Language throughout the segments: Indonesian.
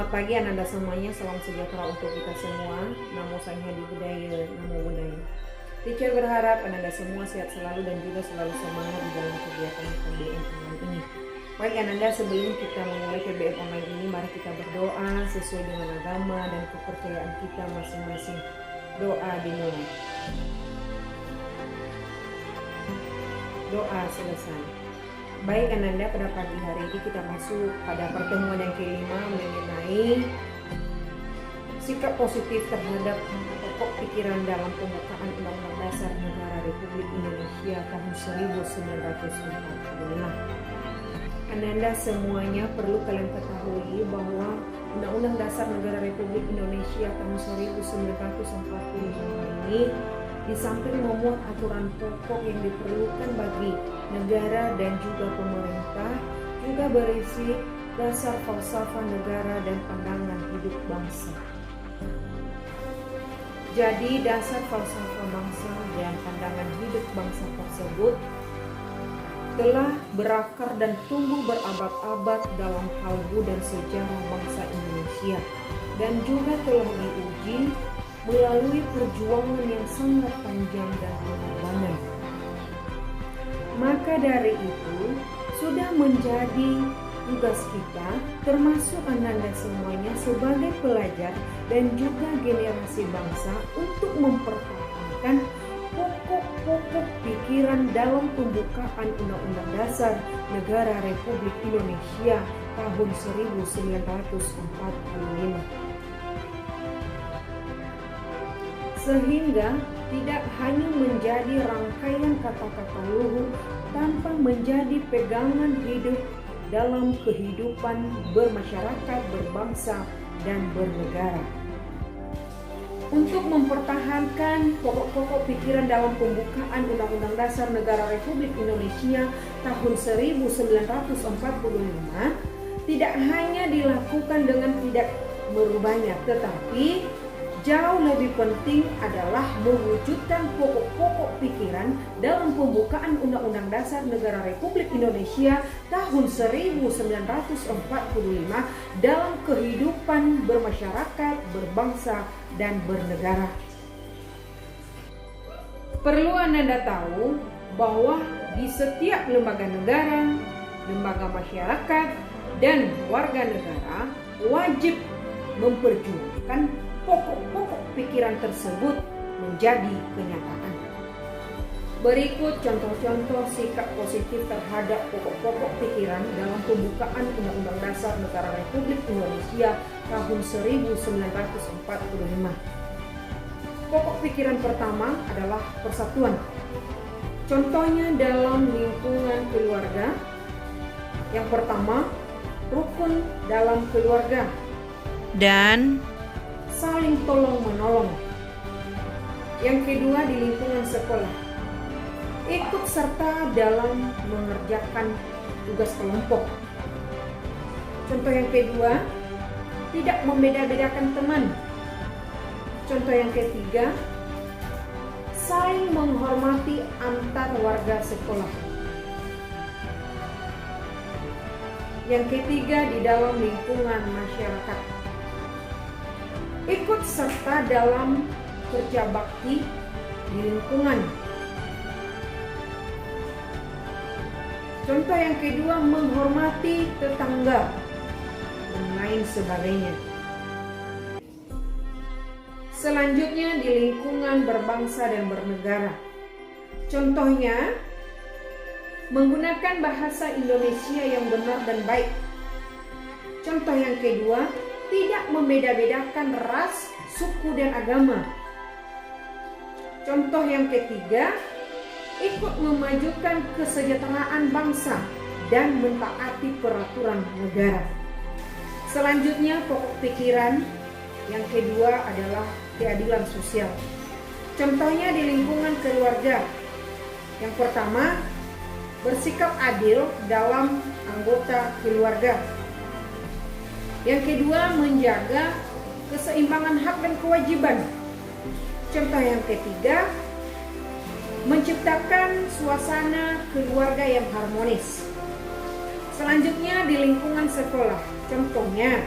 Selamat pagi Ananda semuanya, salam sejahtera untuk kita semua. Namo Sang Hyadi Budaya, Namo Budaya. Teacher berharap Ananda semua sehat selalu dan juga selalu semangat di dalam kegiatan KBM online ini. Baik Ananda, sebelum kita memulai KBM online ini, mari kita berdoa sesuai dengan agama dan kepercayaan kita masing-masing. Doa dimulai. Doa selesai. Baik Ananda, pada pagi hari ini kita masuk pada pertemuan yang kelima mengenai sikap positif terhadap pokok pikiran dalam pembukaan Undang-Undang Dasar Negara Republik Indonesia tahun 1945. Ananda semuanya perlu kalian ketahui bahwa Undang-Undang Dasar Negara Republik Indonesia tahun 1945 ini di samping memuat aturan pokok yang diperlukan bagi negara dan juga pemerintah, juga berisi dasar falsafah negara dan pandangan hidup bangsa. Jadi dasar falsafah bangsa dan pandangan hidup bangsa tersebut telah berakar dan tumbuh berabad-abad dalam kalbu dan sejarah bangsa Indonesia, dan juga telah diuji melalui perjuangan yang sangat panjang dan pengorbanan. Maka dari itu sudah menjadi tugas kita, termasuk Ananda semuanya sebagai pelajar dan juga generasi bangsa, untuk mempertahankan pokok-pokok pikiran dalam pembukaan Undang-Undang Dasar Negara Republik Indonesia tahun 1945. Sehingga tidak hanya menjadi rangkaian kata-kata luhur tanpa menjadi pegangan hidup dalam kehidupan bermasyarakat, berbangsa, dan bernegara. Untuk mempertahankan pokok-pokok pikiran dalam pembukaan Undang-Undang Dasar Negara Republik Indonesia tahun 1945 tidak hanya dilakukan dengan tidak merubahnya, tetapi jauh lebih penting adalah mewujudkan pokok-pokok pikiran dalam pembukaan Undang-Undang Dasar Negara Republik Indonesia tahun 1945 dalam kehidupan bermasyarakat, berbangsa, dan bernegara. Perlu Anda tahu bahwa di setiap lembaga negara, lembaga masyarakat, dan warga negara wajib memperjuangkan pokok-pokok pikiran tersebut menjadi kenyataan. Berikut contoh-contoh sikap positif terhadap pokok-pokok pikiran dalam pembukaan Undang-Undang Dasar Negara Republik Indonesia tahun 1945. Pokok pikiran pertama adalah persatuan. Contohnya dalam lingkungan keluarga. Yang pertama, rukun dalam keluarga dan saling tolong-menolong. Yang kedua, di lingkungan sekolah, ikut serta dalam mengerjakan tugas kelompok. Contoh yang kedua, tidak membeda-bedakan teman. Contoh yang ketiga, saling menghormati antar warga sekolah. Yang ketiga, di dalam lingkungan masyarakat, ikut serta dalam kerja bakti di lingkungan. Contoh yang kedua, menghormati tetangga dan lain sebagainya. Selanjutnya, di lingkungan berbangsa dan bernegara. Contohnya, menggunakan bahasa Indonesia yang benar dan baik. Contoh yang kedua, tidak membeda-bedakan ras, suku, dan agama. Contoh yang ketiga, ikut memajukan kesejahteraan bangsa dan mentaati peraturan negara. Selanjutnya, pokok pikiran yang kedua adalah keadilan sosial. Contohnya di lingkungan keluarga. Yang pertama, bersikap adil dalam anggota keluarga. Yang kedua, menjaga keseimbangan hak dan kewajiban. Contoh yang ketiga, menciptakan suasana keluarga yang harmonis. Selanjutnya di lingkungan sekolah. Contohnya,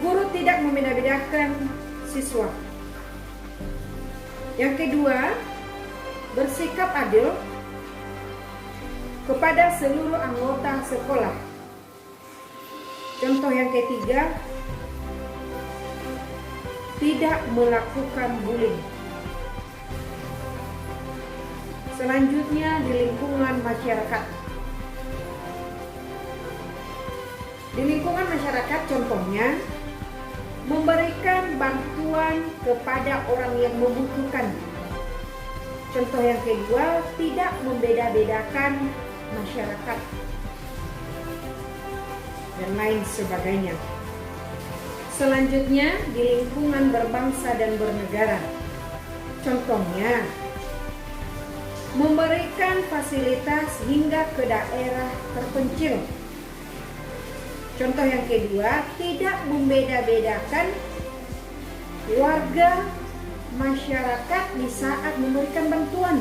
Guru tidak membeda-bedakan siswa. Yang kedua, bersikap adil kepada seluruh anggota sekolah. Contoh yang ketiga, tidak melakukan bullying. Selanjutnya, di lingkungan masyarakat. Di lingkungan masyarakat contohnya, memberikan bantuan kepada orang yang membutuhkan. Contoh yang kedua, tidak membeda-bedakan masyarakat dan lain sebagainya. Selanjutnya, di lingkungan berbangsa dan bernegara. Contohnya, memberikan fasilitas hingga ke daerah terpencil. Contoh yang kedua, tidak membeda-bedakan warga masyarakat di saat memberikan bantuan.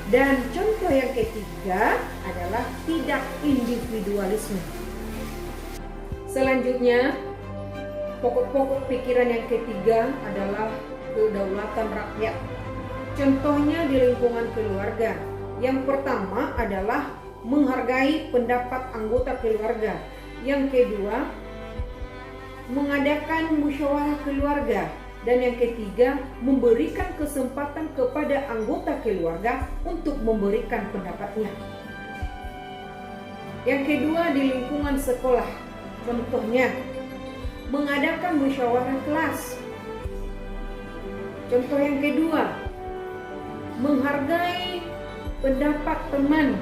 Dan contoh yang ketiga adalah tidak individualisme. Selanjutnya, pokok-pokok pikiran yang ketiga adalah kedaulatan rakyat. Contohnya di lingkungan keluarga. Yang pertama adalah menghargai pendapat anggota keluarga. Yang kedua, mengadakan musyawarah keluarga. Dan yang ketiga, memberikan kesempatan kepada anggota keluarga untuk memberikan pendapatnya. Yang kedua, di lingkungan sekolah. Contohnya, mengadakan musyawarah kelas. Contoh yang kedua, menghargai pendapat teman.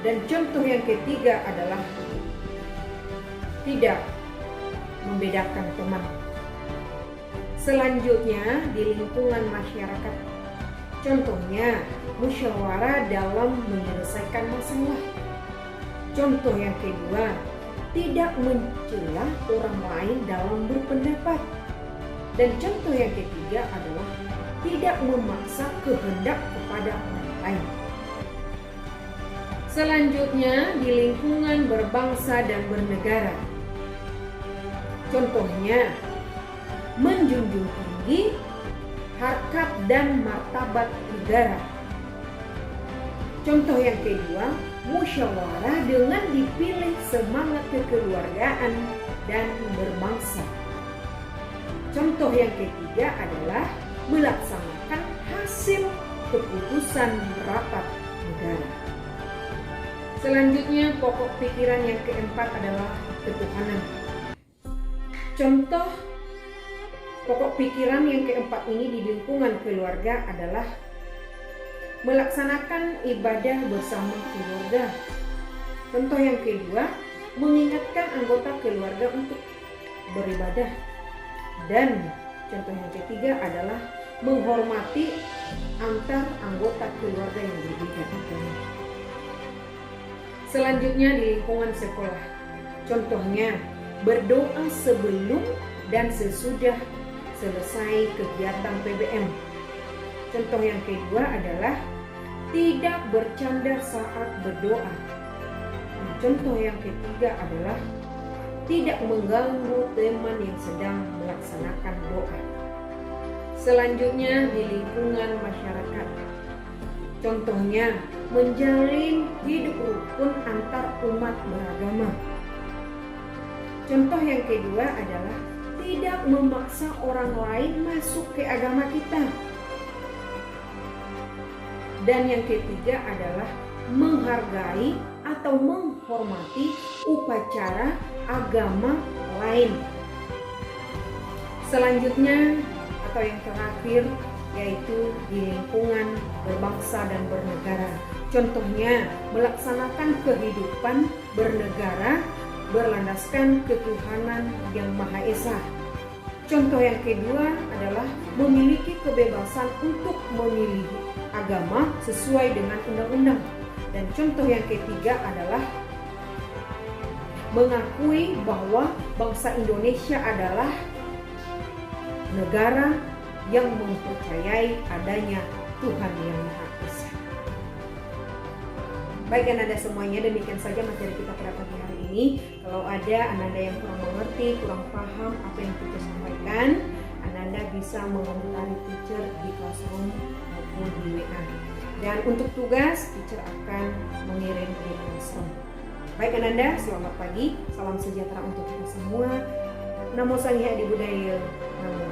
Dan contoh yang ketiga adalah tidak membedakan teman. Selanjutnya, di lingkungan masyarakat. Contohnya, musyawarah dalam menyelesaikan masalah. Contoh yang kedua, tidak mencela orang lain dalam berpendapat. Dan contoh yang ketiga adalah tidak memaksa kehendak kepada orang lain. Selanjutnya, di lingkungan berbangsa dan bernegara. Contohnya, menjunjung tinggi harkat dan martabat negara. Contoh yang kedua, musyawarah dengan dipilih semangat kekeluargaan dan berbangsa. Contoh yang ketiga adalah melaksanakan hasil keputusan rapat negara. Selanjutnya, pokok pikiran yang keempat adalah ketuhanan. Contoh pokok pikiran yang keempat ini di lingkungan keluarga adalah melaksanakan ibadah bersama keluarga. Contoh yang kedua, mengingatkan anggota keluarga untuk beribadah. Dan contoh yang ketiga adalah menghormati antar anggota keluarga yang berbeda agama. Selanjutnya, di lingkungan sekolah. Contohnya, berdoa sebelum dan sesudah selesai kegiatan PBM. Contoh yang kedua adalah tidak bercanda saat berdoa. Contoh yang ketiga adalah tidak mengganggu teman yang sedang melaksanakan doa. Selanjutnya, di lingkungan masyarakat. Contohnya, menjalin hidup rukun antar umat beragama. Contoh yang kedua adalah tidak memaksa orang lain masuk ke agama kita. Dan yang ketiga adalah menghargai atau menghormati upacara agama lain. Selanjutnya atau yang terakhir yaitu di lingkungan berbangsa dan bernegara. Contohnya melaksanakan kehidupan bernegara berlandaskan ketuhanan yang Maha Esa. Contoh yang kedua adalah memiliki kebebasan untuk memilih agama sesuai dengan undang-undang. Dan contoh yang ketiga adalah mengakui bahwa bangsa Indonesia adalah negara yang mempercayai adanya Tuhan yang Maha Esa. Baik Ananda semuanya, demikian saja materi kita pada pagi hari ini. Kalau ada Ananda yang kurang mengerti, kurang paham apa yang teacher sampaikan, Ananda bisa mengomentari teacher di classroom maupun di WA. Dan untuk tugas, teacher akan mengirim di classroom. Baik Ananda, selamat pagi, salam sejahtera untuk kita semua. Namo Sang Hyang Adi Budaya. Namo.